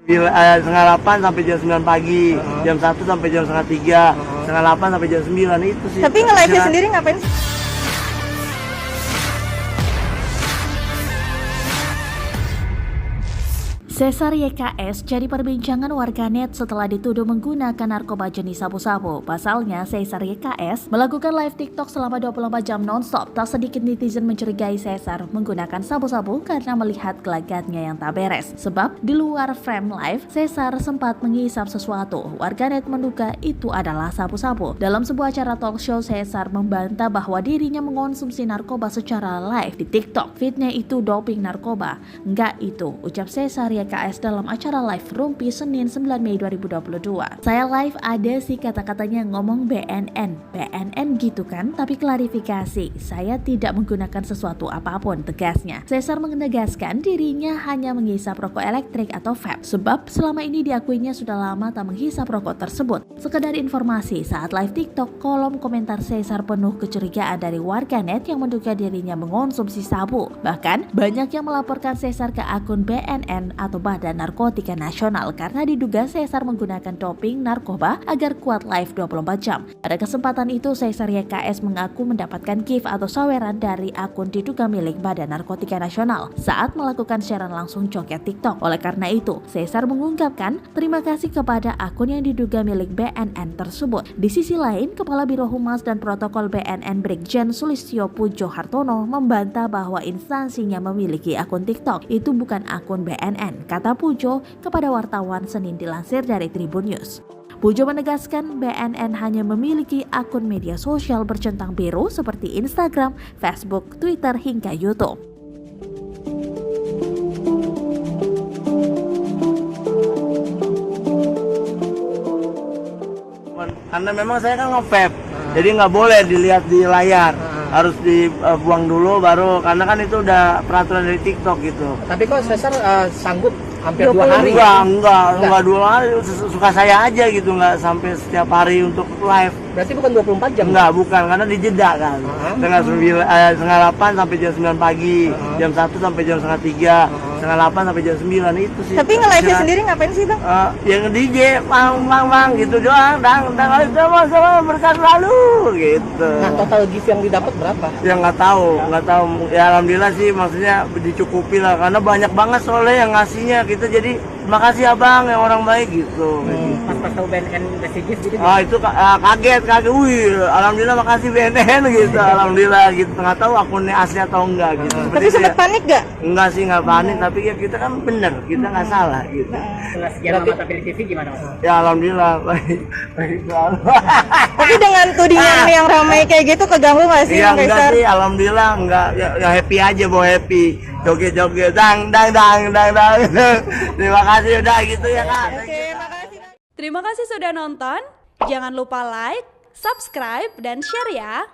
Setengah 8 sampai jam 9 pagi, jam 1 sampai jam setengah 3, setengah 8 sampai jam 9 itu sih. Tapi nge-live sendiri ngapain sih? Cesar YKS jadi perbincangan warganet setelah dituduh menggunakan narkoba jenis sabu-sabu. Pasalnya, Cesar YKS melakukan live TikTok selama 24 jam non-stop. Tak sedikit netizen mencurigai Cesar menggunakan sabu-sabu karena melihat gelagatnya yang tak beres. Sebab di luar frame live, Cesar sempat mengisap sesuatu. Warganet menduga itu adalah sabu-sabu. Dalam sebuah acara talk show, Cesar membantah bahwa dirinya mengonsumsi narkoba secara live di TikTok. Fitnya itu doping narkoba. Enggak itu, ucap Cesar YKS dalam acara live Rumpi Senin 9 Mei 2022. Saya live ada sih kata-katanya ngomong BNN. BNN gitu kan? Tapi klarifikasi, saya tidak menggunakan sesuatu apapun, tegasnya. Cesar menegaskan dirinya hanya menghisap rokok elektrik atau vape. Sebab selama ini diakuinya sudah lama tak menghisap rokok tersebut. Sekedar informasi, saat live TikTok, kolom komentar Cesar penuh kecurigaan dari warganet yang menduga dirinya mengonsumsi sabu. Bahkan, banyak yang melaporkan Cesar ke akun BNN atau Badan Narkotika Nasional karena diduga Cesar menggunakan doping narkoba agar kuat live 24 jam. Pada kesempatan itu, Cesar YKS mengaku mendapatkan gift atau saweran dari akun diduga milik Badan Narkotika Nasional saat melakukan siaran langsung joget TikTok. Oleh karena itu, Cesar mengungkapkan terima kasih kepada akun yang diduga milik BNN tersebut. Di sisi lain, Kepala Biro Humas dan Protokol BNN Brigjen Sulistyo Pujo Hartono membantah bahwa instansinya memiliki akun TikTok. Itu bukan akun BNN, kata Pujo kepada wartawan Senin dilansir dari Tribun News. Pujo menegaskan BNN hanya memiliki akun media sosial bercentang biru seperti Instagram, Facebook, Twitter, hingga YouTube. Karena memang saya kan nge-vape, jadi nggak boleh dilihat di layar. Harus dibuang dulu baru, karena kan itu udah peraturan dari TikTok gitu. Tapi kok Cesar sanggup hampir 2 hari? Enggak 2 hari, suka saya aja gitu, nggak sampai setiap hari untuk live. Berarti bukan 24 jam? Enggak, bukan, karena dijeda kan. Setengah 8 sampai jam 9 pagi, jam 1 sampai jam setengah 3, setengah 8 sampai jam 9 itu sih. Tapi nge-live sendiri ngapain sih, Bang? Ya nge-DJ, bang gitu doang, sama berkat lalu gitu. Nah, total gift yang didapat berapa? Ya nggak tahu. Ya alhamdulillah sih, maksudnya dicukupi lah, karena banyak banget soalnya yang ngasihnya. Kita jadi makasih abang yang orang baik gitu. Pas tahu BNN ngasih gift gitu? Itu kaget, wih, alhamdulillah makasih BNN gitu, alhamdulillah gitu. Nggak tahu akunnya asli atau enggak gitu. Tapi sempat panik gak? Enggak sih, nggak panik, tapi ya kita kan bener, kita nggak salah gitu. Sejarah mata pilih TV gimana, Mas? Ya alhamdulillah baik selalu. Tapi dengan tudingan yang ramai kayak gitu keganggu gak sih, Iya, Bang enggak Cesar? sih, alhamdulillah enggak, ya happy aja, bawa happy, joget dang. Terima kasih udah gitu ya Kak. Oke, makasih. Terima kasih sudah nonton. Jangan lupa like, subscribe, dan share ya.